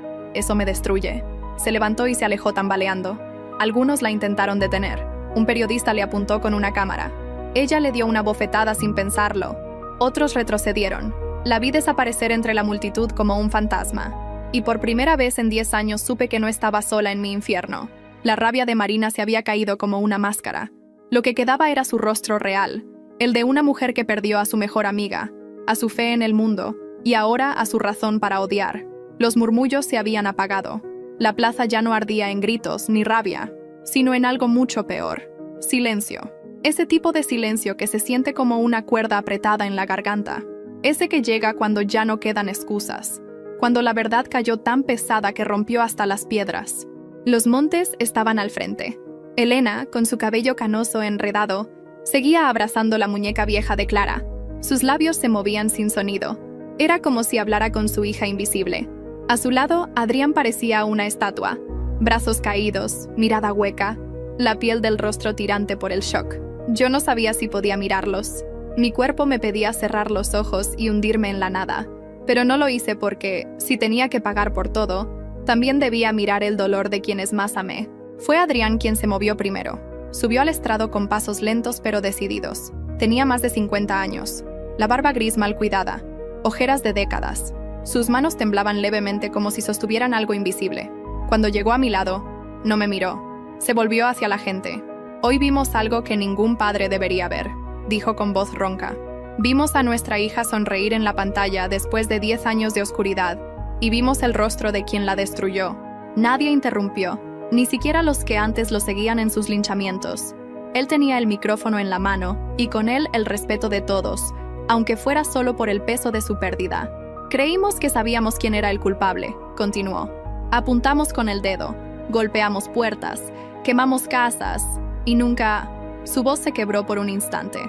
me destruye. Se levantó y se alejó tambaleando. Algunos la intentaron detener. Un periodista le apuntó con una cámara. Ella le dio una bofetada sin pensarlo. Otros retrocedieron. La vi desaparecer entre la multitud como un fantasma. Y por primera vez en 10 años supe que no estaba sola en mi infierno. La rabia de Marina se había caído como una máscara. Lo que quedaba era su rostro real, el de una mujer que perdió a su mejor amiga, a su fe en el mundo, y ahora a su razón para odiar. Los murmullos se habían apagado. La plaza ya no ardía en gritos ni rabia, sino en algo mucho peor. Silencio. Ese tipo de silencio que se siente como una cuerda apretada en la garganta. Ese que llega cuando ya no quedan excusas. Cuando la verdad cayó tan pesada que rompió hasta las piedras. Los montes estaban al frente. Elena, con su cabello canoso enredado, seguía abrazando la muñeca vieja de Clara. Sus labios se movían sin sonido. Era como si hablara con su hija invisible. A su lado, Adrián parecía una estatua. Brazos caídos, mirada hueca, la piel del rostro tirante por el shock. Yo no sabía si podía mirarlos. Mi cuerpo me pedía cerrar los ojos y hundirme en la nada. Pero no lo hice porque, si tenía que pagar por todo, también debía mirar el dolor de quienes más amé. Fue Adrián quien se movió primero. Subió al estrado con pasos lentos pero decididos. Tenía más de 50 años. La barba gris mal cuidada. Ojeras de décadas. Sus manos temblaban levemente como si sostuvieran algo invisible. Cuando llegó a mi lado, no me miró. Se volvió hacia la gente. Hoy vimos algo que ningún padre debería ver, dijo con voz ronca. Vimos a nuestra hija sonreír en la pantalla después de 10 años de oscuridad, y vimos el rostro de quien la destruyó. Nadie interrumpió. Ni siquiera los que antes lo seguían en sus linchamientos. Él tenía el micrófono en la mano, y con él el respeto de todos, aunque fuera solo por el peso de su pérdida. Creímos que sabíamos quién era el culpable, continuó. Apuntamos con el dedo, golpeamos puertas, quemamos casas, y nunca... Su voz se quebró por un instante.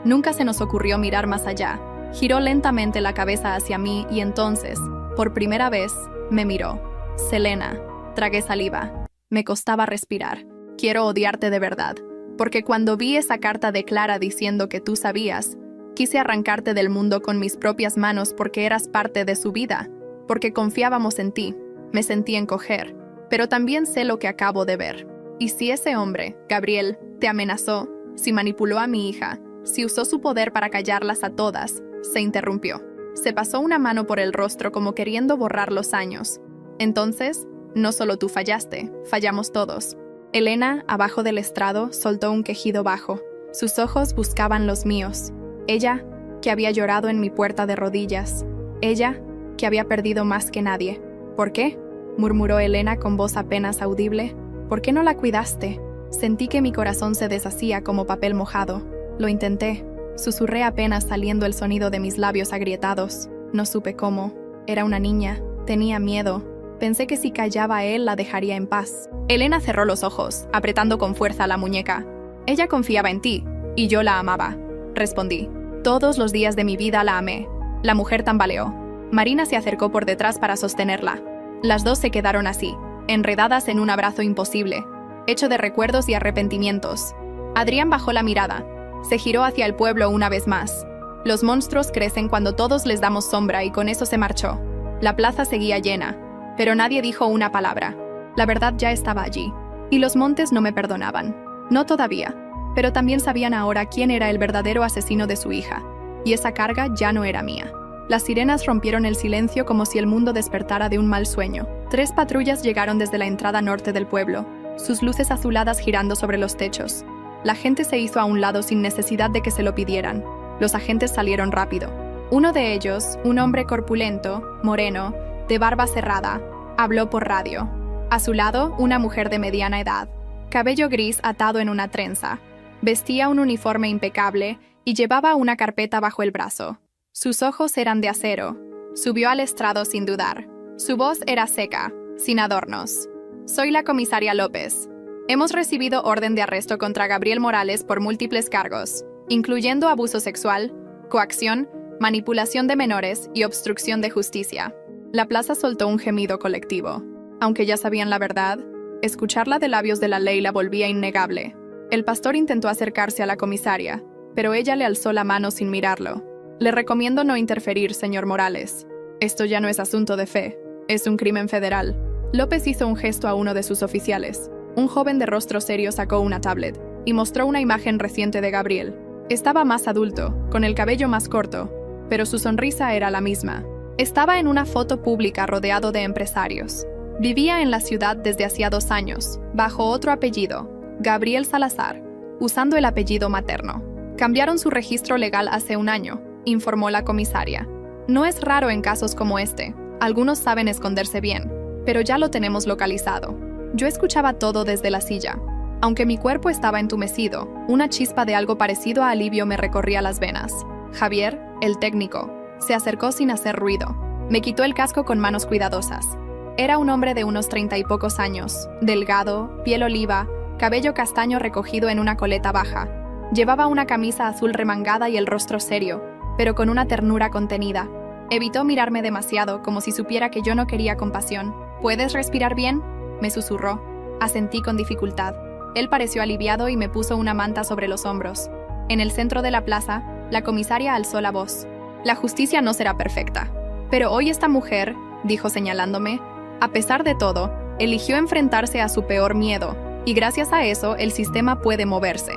Nunca se nos ocurrió mirar más allá. Giró lentamente la cabeza hacia mí y entonces, por primera vez, me miró. Selena, tragué saliva. Me costaba respirar. Quiero odiarte de verdad, porque cuando vi esa carta de Clara diciendo que tú sabías, quise arrancarte del mundo con mis propias manos porque eras parte de su vida, porque confiábamos en ti. Me sentí encoger, pero también sé lo que acabo de ver. Y si ese hombre, Gabriel, te amenazó, si manipuló a mi hija, si usó su poder para callarlas a todas, se interrumpió. Se pasó una mano por el rostro como queriendo borrar los años. Entonces, no solo tú fallaste, fallamos todos. Elena, abajo del estrado, soltó un quejido bajo. Sus ojos buscaban los míos. Ella, que había llorado en mi puerta de rodillas. Ella, que había perdido más que nadie. ¿Por qué?, murmuró Elena con voz apenas audible. ¿Por qué no la cuidaste? Sentí que mi corazón se deshacía como papel mojado. Lo intenté. Susurré apenas saliendo el sonido de mis labios agrietados. No supe cómo. Era una niña. Tenía miedo. Pensé que si callaba a él la dejaría en paz. Elena cerró los ojos, apretando con fuerza la muñeca. Ella confiaba en ti. Y yo la amaba, respondí. Todos los días de mi vida la amé. La mujer tambaleó. Marina se acercó por detrás para sostenerla. Las dos se quedaron así, enredadas en un abrazo imposible, hecho de recuerdos y arrepentimientos. Adrián bajó la mirada. Se giró hacia el pueblo una vez más. Los monstruos crecen cuando todos les damos sombra y con eso se marchó. La plaza seguía llena, pero nadie dijo una palabra. La verdad ya estaba allí. Y los montes no me perdonaban. No todavía, pero también sabían ahora quién era el verdadero asesino de su hija. Y esa carga ya no era mía. Las sirenas rompieron el silencio como si el mundo despertara de un mal sueño. 3 patrullas llegaron desde la entrada norte del pueblo, sus luces azuladas girando sobre los techos. La gente se hizo a un lado sin necesidad de que se lo pidieran. Los agentes salieron rápido. Uno de ellos, un hombre corpulento, moreno, de barba cerrada, habló por radio. A su lado, una mujer de mediana edad, cabello gris atado en una trenza. Vestía un uniforme impecable y llevaba una carpeta bajo el brazo. Sus ojos eran de acero. Subió al estrado sin dudar. Su voz era seca, sin adornos. Soy la comisaria López. Hemos recibido orden de arresto contra Gabriel Morales por múltiples cargos, incluyendo abuso sexual, coacción, manipulación de menores y obstrucción de justicia. La plaza soltó un gemido colectivo. Aunque ya sabían la verdad, escucharla de labios de la ley la volvía innegable. El pastor intentó acercarse a la comisaria, pero ella le alzó la mano sin mirarlo. Le recomiendo no interferir, señor Morales. Esto ya no es asunto de fe, es un crimen federal. López hizo un gesto a uno de sus oficiales. Un joven de rostro serio sacó una tablet y mostró una imagen reciente de Gabriel. Estaba más adulto, con el cabello más corto, pero su sonrisa era la misma. Estaba en una foto pública rodeado de empresarios. Vivía en la ciudad desde hacía 2 años, bajo otro apellido, Gabriel Salazar, usando el apellido materno. Cambiaron su registro legal hace 1 año, informó la comisaria. No es raro en casos como este. Algunos saben esconderse bien, pero ya lo tenemos localizado. Yo escuchaba todo desde la silla. Aunque mi cuerpo estaba entumecido, una chispa de algo parecido a alivio me recorría las venas. Javier, el técnico, se acercó sin hacer ruido. Me quitó el casco con manos cuidadosas. Era un hombre de unos 30 y pocos años, delgado, piel oliva, cabello castaño recogido en una coleta baja. Llevaba una camisa azul remangada y el rostro serio, pero con una ternura contenida. Evitó mirarme demasiado, como si supiera que yo no quería compasión. ¿Puedes respirar bien?, me susurró. Asentí con dificultad. Él pareció aliviado y me puso una manta sobre los hombros. En el centro de la plaza, la comisaria alzó la voz. La justicia no será perfecta. Pero hoy esta mujer, dijo señalándome, a pesar de todo, eligió enfrentarse a su peor miedo, y gracias a eso el sistema puede moverse.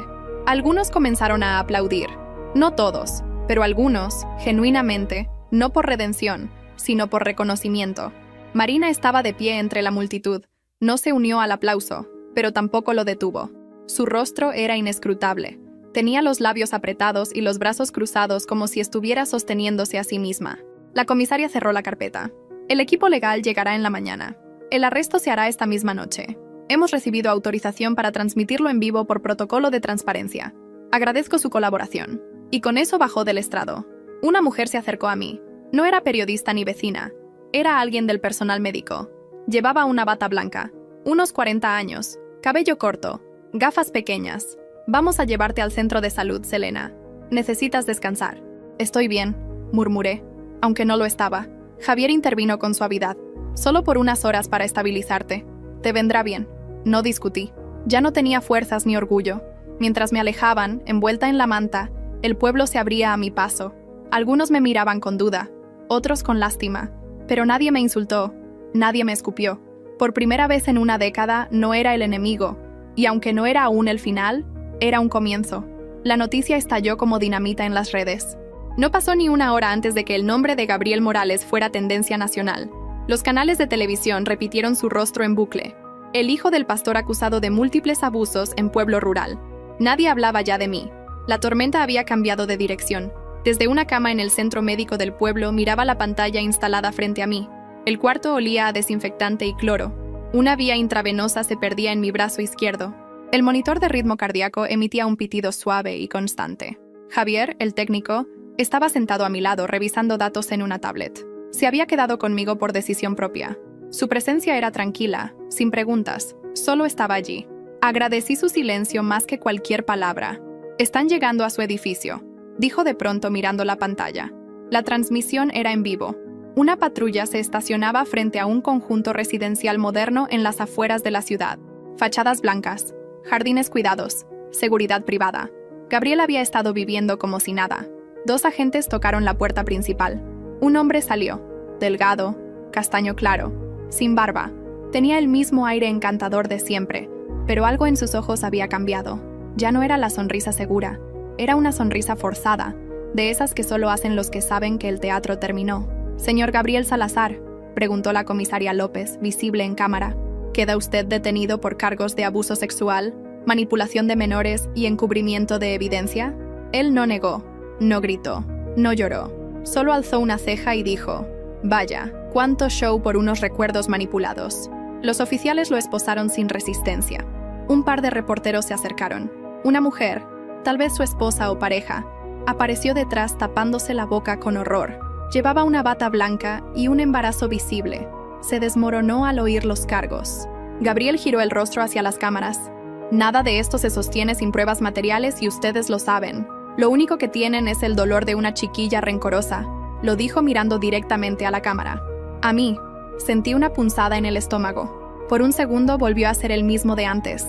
Algunos comenzaron a aplaudir. No todos, pero algunos, genuinamente, no por redención, sino por reconocimiento. Marina estaba de pie entre la multitud. No se unió al aplauso, pero tampoco lo detuvo. Su rostro era inescrutable. Tenía los labios apretados y los brazos cruzados como si estuviera sosteniéndose a sí misma. La comisaria cerró la carpeta. El equipo legal llegará en la mañana. El arresto se hará esta misma noche. Hemos recibido autorización para transmitirlo en vivo por protocolo de transparencia. Agradezco su colaboración. Y con eso bajó del estrado. Una mujer se acercó a mí. No era periodista ni vecina. Era alguien del personal médico. Llevaba una bata blanca, unos 40 años, cabello corto, gafas pequeñas. Vamos a llevarte al centro de salud, Selena. Necesitas descansar. Estoy bien, murmuré, aunque no lo estaba. Javier intervino con suavidad. Solo por unas horas para estabilizarte. Te vendrá bien. No discutí. Ya no tenía fuerzas ni orgullo. Mientras me alejaban, envuelta en la manta, el pueblo se abría a mi paso. Algunos me miraban con duda, otros con lástima, pero nadie me insultó, nadie me escupió. Por primera vez en una década no era el enemigo, y aunque no era aún el final, era un comienzo. La noticia estalló como dinamita en las redes. No pasó ni 1 hora antes de que el nombre de Gabriel Morales fuera tendencia nacional. Los canales de televisión repitieron su rostro en bucle. El hijo del pastor acusado de múltiples abusos en pueblo rural. Nadie hablaba ya de mí. La tormenta había cambiado de dirección. Desde una cama en el centro médico del pueblo miraba la pantalla instalada frente a mí. El cuarto olía a desinfectante y cloro. Una vía intravenosa se perdía en mi brazo izquierdo. El monitor de ritmo cardíaco emitía un pitido suave y constante. Javier, el técnico, estaba sentado a mi lado revisando datos en una tablet. Se había quedado conmigo por decisión propia. Su presencia era tranquila, sin preguntas, solo estaba allí. Agradecí su silencio más que cualquier palabra. Están llegando a su edificio, dijo de pronto mirando la pantalla. La transmisión era en vivo. Una patrulla se estacionaba frente a un conjunto residencial moderno en las afueras de la ciudad. Fachadas blancas, jardines cuidados, seguridad privada. Gabriel había estado viviendo como si nada. 2 agentes tocaron la puerta principal. Un hombre salió, delgado, castaño claro, sin barba. Tenía el mismo aire encantador de siempre, pero algo en sus ojos había cambiado. Ya no era la sonrisa segura, era una sonrisa forzada, de esas que solo hacen los que saben que el teatro terminó. «Señor Gabriel Salazar», preguntó la comisaria López, visible en cámara, «¿queda usted detenido por cargos de abuso sexual, manipulación de menores y encubrimiento de evidencia?» Él no negó, no gritó, no lloró, solo alzó una ceja y dijo: «Vaya, cuánto show por unos recuerdos manipulados». Los oficiales lo esposaron sin resistencia. Un par de reporteros se acercaron. Una mujer, tal vez su esposa o pareja, apareció detrás tapándose la boca con horror. Llevaba una bata blanca y un embarazo visible. Se desmoronó al oír los cargos. Gabriel giró el rostro hacia las cámaras. «Nada de esto se sostiene sin pruebas materiales y ustedes lo saben. Lo único que tienen es el dolor de una chiquilla rencorosa», lo dijo mirando directamente a la cámara. A mí, sentí una punzada en el estómago. Por un segundo volvió a ser el mismo de antes,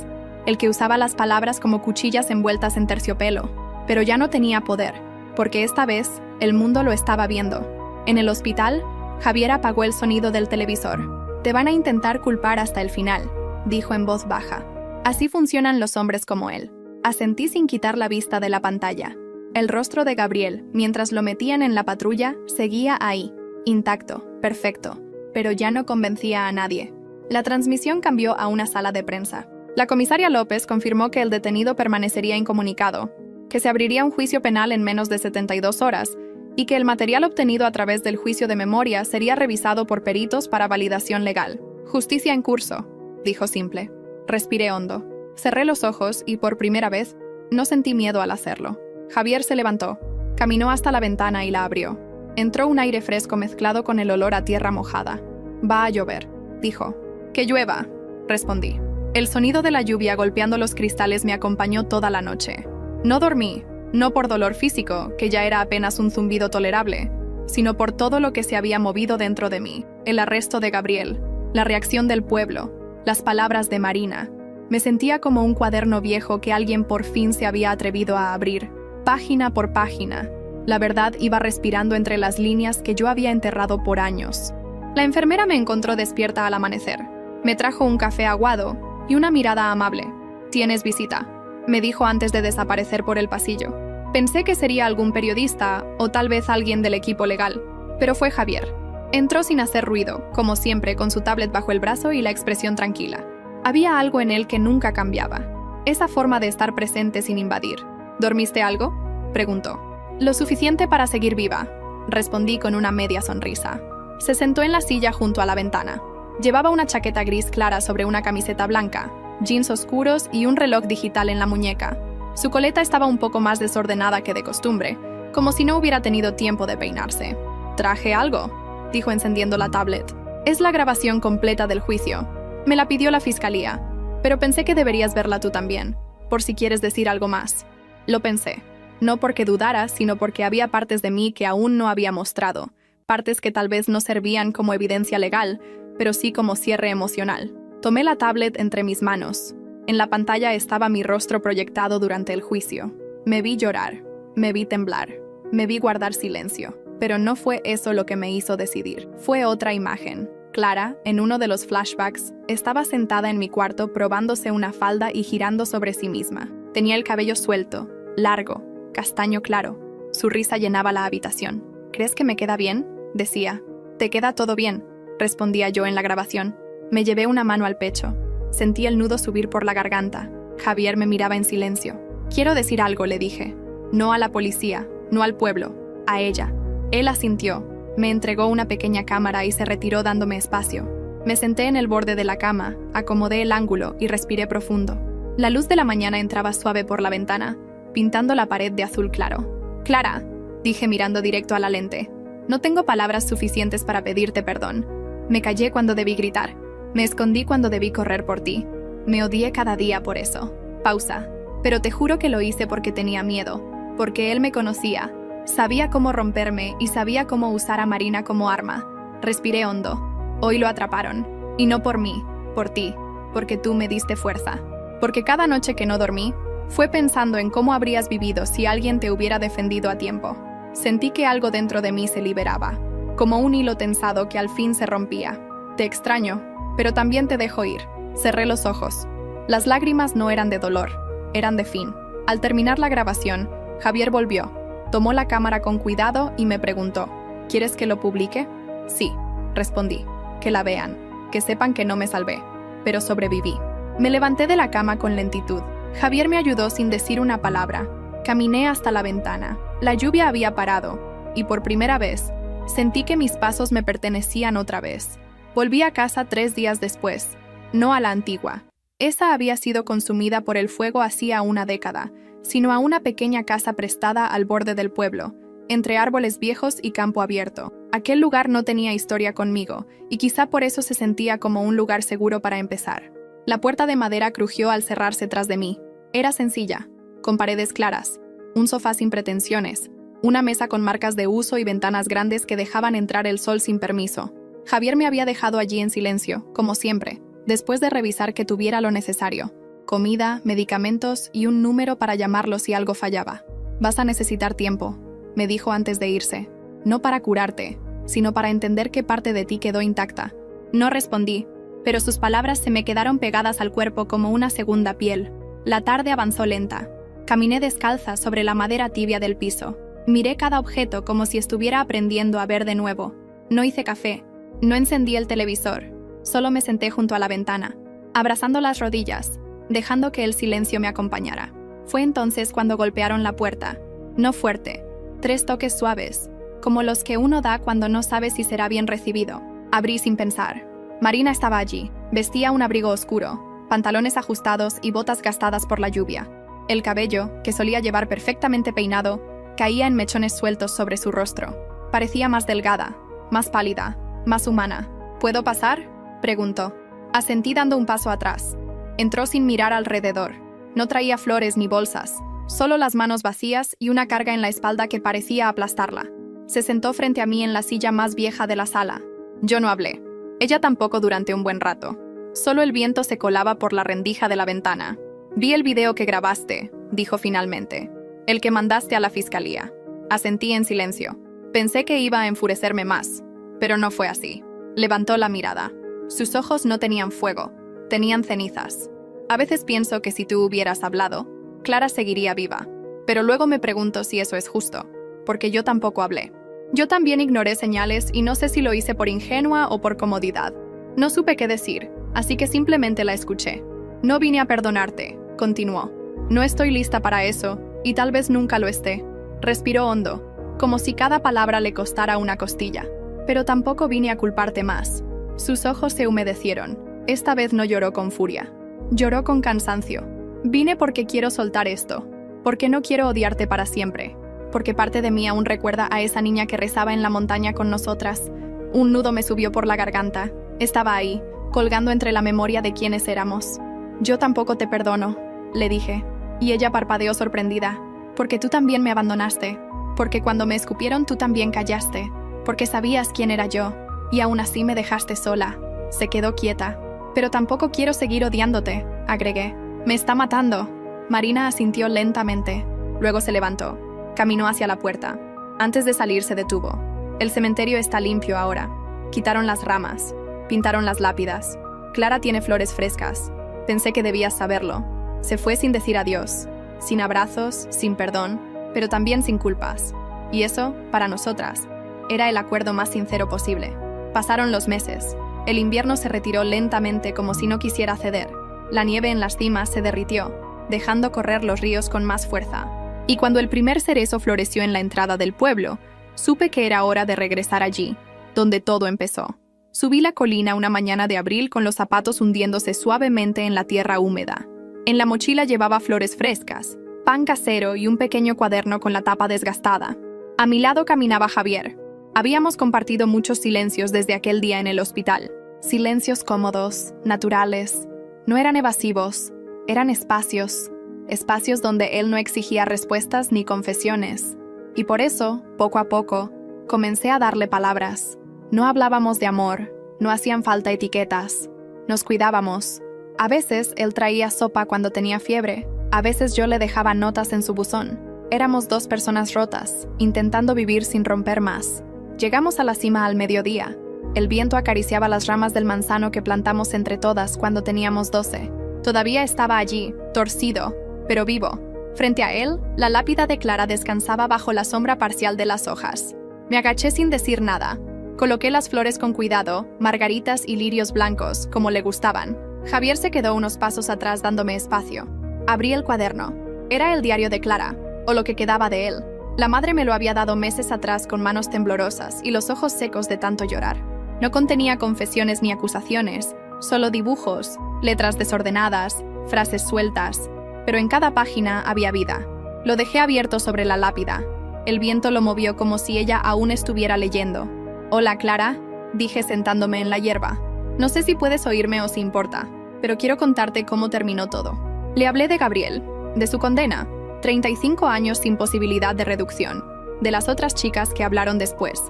el que usaba las palabras como cuchillas envueltas en terciopelo. Pero ya no tenía poder, porque esta vez el mundo lo estaba viendo. En el hospital, Javier apagó el sonido del televisor. «Te van a intentar culpar hasta el final», dijo en voz baja. «Así funcionan los hombres como él». Asentí sin quitar la vista de la pantalla. El rostro de Gabriel, mientras lo metían en la patrulla, seguía ahí, intacto, perfecto, pero ya no convencía a nadie. La transmisión cambió a una sala de prensa. La comisaria López confirmó que el detenido permanecería incomunicado, que se abriría un juicio penal en menos de 72 horas y que el material obtenido a través del juicio de memoria sería revisado por peritos para validación legal. «Justicia en curso», dijo simple. Respiré hondo. Cerré los ojos y, por primera vez, no sentí miedo al hacerlo. Javier se levantó, caminó hasta la ventana y la abrió. Entró un aire fresco mezclado con el olor a tierra mojada. «Va a llover», dijo. «Que llueva», respondí. El sonido de la lluvia golpeando los cristales me acompañó toda la noche. No dormí, no por dolor físico, que ya era apenas un zumbido tolerable, sino por todo lo que se había movido dentro de mí. El arresto de Gabriel, la reacción del pueblo, las palabras de Marina. Me sentía como un cuaderno viejo que alguien por fin se había atrevido a abrir, página por página. La verdad iba respirando entre las líneas que yo había enterrado por años. La enfermera me encontró despierta al amanecer. Me trajo un café aguado y una mirada amable. «Tienes visita», me dijo antes de desaparecer por el pasillo. Pensé que sería algún periodista o tal vez alguien del equipo legal, pero fue Javier. Entró sin hacer ruido, como siempre, con su tablet bajo el brazo y la expresión tranquila. Había algo en él que nunca cambiaba, esa forma de estar presente sin invadir. «¿Dormiste algo?», preguntó. «Lo suficiente para seguir viva», respondí con una media sonrisa. Se sentó en la silla junto a la ventana. Llevaba una chaqueta gris clara sobre una camiseta blanca, jeans oscuros y un reloj digital en la muñeca. Su coleta estaba un poco más desordenada que de costumbre, como si no hubiera tenido tiempo de peinarse. «¿Traje algo?», dijo encendiendo la tablet. «Es la grabación completa del juicio. Me la pidió la fiscalía, pero pensé que deberías verla tú también, por si quieres decir algo más». Lo pensé, no porque dudara, sino porque había partes de mí que aún no había mostrado, partes que tal vez no servían como evidencia legal, pero sí como cierre emocional. Tomé la tablet entre mis manos. En la pantalla estaba mi rostro proyectado durante el juicio. Me vi llorar, me vi temblar, me vi guardar silencio. Pero no fue eso lo que me hizo decidir. Fue otra imagen. Clara, en uno de los flashbacks, estaba sentada en mi cuarto probándose una falda y girando sobre sí misma. Tenía el cabello suelto, largo, castaño claro. Su risa llenaba la habitación. «¿Crees que me queda bien?», decía. «Te queda todo bien», respondía yo en la grabación. Me llevé una mano al pecho. Sentí el nudo subir por la garganta. Javier me miraba en silencio. «Quiero decir algo», le dije. «No a la policía, no al pueblo, a ella». Él asintió. Me entregó una pequeña cámara y se retiró dándome espacio. Me senté en el borde de la cama, acomodé el ángulo y respiré profundo. La luz de la mañana entraba suave por la ventana, pintando la pared de azul claro. «Clara», dije mirando directo a la lente, «no tengo palabras suficientes para pedirte perdón. Me callé cuando debí gritar. Me escondí cuando debí correr por ti. Me odié cada día por eso». Pausa. pero te juro que lo hice porque tenía miedo, porque él me conocía, sabía cómo romperme y sabía cómo usar a Marina como arma. Respiré hondo. Hoy lo atraparon, y no por mí, por ti, porque tú me diste fuerza. Porque cada noche que no dormí, fue pensando en cómo habrías vivido si alguien te hubiera defendido a tiempo. Sentí que algo dentro de mí se liberaba, como un hilo tensado que al fin se rompía. Te extraño, pero también te dejo ir. Cerré los ojos. Las lágrimas no eran de dolor, eran de fin. Al terminar la grabación, Javier volvió, tomó la cámara con cuidado y me preguntó, ¿quieres que lo publique? Sí, respondí, que la vean, que sepan que no me salvé, pero sobreviví. Me levanté de la cama con lentitud. Javier me ayudó sin decir una palabra. Caminé hasta la ventana. La lluvia había parado, y por primera vez, sentí que mis pasos me pertenecían otra vez. Volví a casa 3 días después, no a la antigua. Esa había sido consumida por el fuego hacía una década, sino a una pequeña casa prestada al borde del pueblo, entre árboles viejos y campo abierto. Aquel lugar no tenía historia conmigo, y quizá por eso se sentía como un lugar seguro para empezar. La puerta de madera crujió al cerrarse tras de mí. Era sencilla, con paredes claras, un sofá sin pretensiones, una mesa con marcas de uso y ventanas grandes que dejaban entrar el sol sin permiso. Javier me había dejado allí en silencio, como siempre, después de revisar que tuviera lo necesario: comida, medicamentos y un número para llamarlo si algo fallaba. Vas a necesitar tiempo, me dijo antes de irse, no para curarte, sino para entender qué parte de ti quedó intacta. No respondí, pero sus palabras se me quedaron pegadas al cuerpo como una segunda piel. La tarde avanzó lenta. Caminé descalza sobre la madera tibia del piso. Miré cada objeto como si estuviera aprendiendo a ver de nuevo. No hice café, no encendí el televisor, solo me senté junto a la ventana, abrazando las rodillas, dejando que el silencio me acompañara. Fue entonces cuando golpearon la puerta. No fuerte, 3 toques suaves, como los que uno da cuando no sabe si será bien recibido. Abrí sin pensar. Marina estaba allí. Vestía un abrigo oscuro, pantalones ajustados y botas gastadas por la lluvia. El cabello, que solía llevar perfectamente peinado, caía en mechones sueltos sobre su rostro. Parecía más delgada, más pálida, más humana. ¿Puedo pasar?, preguntó. Asentí dando un paso atrás. Entró sin mirar alrededor. No traía flores ni bolsas, solo las manos vacías y una carga en la espalda que parecía aplastarla. Se sentó frente a mí en la silla más vieja de la sala. Yo no hablé. Ella tampoco durante un buen rato. Solo el viento se colaba por la rendija de la ventana. Vi el video que grabaste, dijo finalmente. El que mandaste a la fiscalía. Asentí en silencio. Pensé que iba a enfurecerme más, pero no fue así. Levantó la mirada. Sus ojos no tenían fuego, tenían cenizas. A veces pienso que si tú hubieras hablado, Clara seguiría viva. Pero luego me pregunto si eso es justo, porque yo tampoco hablé. Yo también ignoré señales y no sé si lo hice por ingenua o por comodidad. No supe qué decir, así que simplemente la escuché. No vine a perdonarte, continuó. No estoy lista para eso, y tal vez nunca lo esté. Respiró hondo, como si cada palabra le costara una costilla. Pero tampoco vine a culparte más. Sus ojos se humedecieron. Esta vez no lloró con furia. Lloró con cansancio. Vine porque quiero soltar esto, porque no quiero odiarte para siempre, porque parte de mí aún recuerda a esa niña que rezaba en la montaña con nosotras. Un nudo me subió por la garganta. Estaba ahí, colgando entre la memoria de quiénes éramos. Yo tampoco te perdono, le dije, y ella parpadeó sorprendida, porque tú también me abandonaste, porque cuando me escupieron tú también callaste, porque sabías quién era yo, y aún así me dejaste sola. Se quedó quieta. Pero tampoco quiero seguir odiándote, agregué. Me está matando. Marina asintió lentamente. Luego se levantó. Caminó hacia la puerta. Antes de salir se detuvo. El cementerio está limpio ahora. Quitaron las ramas. Pintaron las lápidas. Clara tiene flores frescas. Pensé que debías saberlo. Se fue sin decir adiós. Sin abrazos, sin perdón, pero también sin culpas. Y eso, para nosotras, era el acuerdo más sincero posible. Pasaron los meses. El invierno se retiró lentamente como si no quisiera ceder. La nieve en las cimas se derritió, dejando correr los ríos con más fuerza. Y cuando el primer cerezo floreció en la entrada del pueblo, supe que era hora de regresar allí, donde todo empezó. Subí la colina una mañana de abril con los zapatos hundiéndose suavemente en la tierra húmeda. En la mochila llevaba flores frescas, pan casero y un pequeño cuaderno con la tapa desgastada. A mi lado caminaba Javier. Habíamos compartido muchos silencios desde aquel día en el hospital. Silencios cómodos, naturales. No eran evasivos, eran espacios espacios donde él no exigía respuestas ni confesiones. Y por eso, poco a poco, comencé a darle palabras. No hablábamos de amor, no hacían falta etiquetas. Nos cuidábamos. A veces él traía sopa cuando tenía fiebre, a veces yo le dejaba notas en su buzón. Éramos dos personas rotas, intentando vivir sin romper más. Llegamos a la cima al mediodía. El viento acariciaba las ramas del manzano que plantamos entre todas cuando teníamos 12. Todavía estaba allí, torcido, pero vivo. Frente a él, la lápida de Clara descansaba bajo la sombra parcial de las hojas. Me agaché sin decir nada. Coloqué las flores con cuidado, margaritas y lirios blancos, como le gustaban. Javier se quedó unos pasos atrás dándome espacio. Abrí el cuaderno. Era el diario de Clara, o lo que quedaba de él. La madre me lo había dado meses atrás con manos temblorosas y los ojos secos de tanto llorar. No contenía confesiones ni acusaciones, solo dibujos, letras desordenadas, frases sueltas, pero en cada página había vida. Lo dejé abierto sobre la lápida. El viento lo movió como si ella aún estuviera leyendo. «Hola, Clara», dije sentándome en la hierba. «No sé si puedes oírme o si importa, pero quiero contarte cómo terminó todo». Le hablé de Gabriel, de su condena, 35 años sin posibilidad de reducción, de las otras chicas que hablaron después,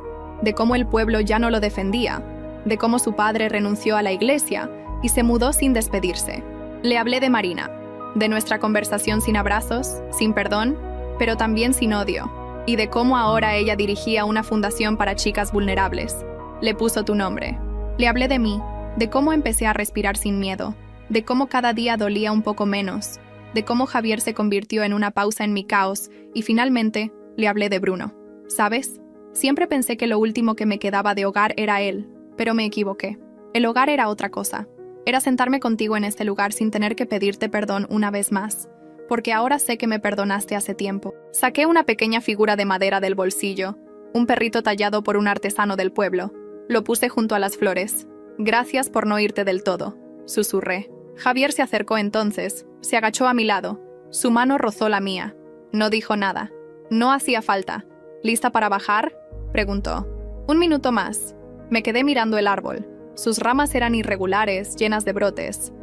de cómo el pueblo ya no lo defendía, de cómo su padre renunció a la iglesia y se mudó sin despedirse. Le hablé de Marina, de nuestra conversación sin abrazos, sin perdón, pero también sin odio, y de cómo ahora ella dirigía una fundación para chicas vulnerables. Le puso tu nombre. Le hablé de mí, de cómo empecé a respirar sin miedo, de cómo cada día dolía un poco menos, de cómo Javier se convirtió en una pausa en mi caos, y finalmente le hablé de Bruno. ¿Sabes? Siempre pensé que lo último que me quedaba de hogar era él, pero me equivoqué. El hogar era otra cosa. Era sentarme contigo en este lugar sin tener que pedirte perdón una vez más, porque ahora sé que me perdonaste hace tiempo. Saqué una pequeña figura de madera del bolsillo, un perrito tallado por un artesano del pueblo. Lo puse junto a las flores. «Gracias por no irte del todo», susurré. Javier se acercó entonces, se agachó a mi lado. Su mano rozó la mía. No dijo nada. No hacía falta. «¿Lista para bajar?», preguntó. «Un minuto más». Me quedé mirando el árbol. Sus ramas eran irregulares, llenas de brotes.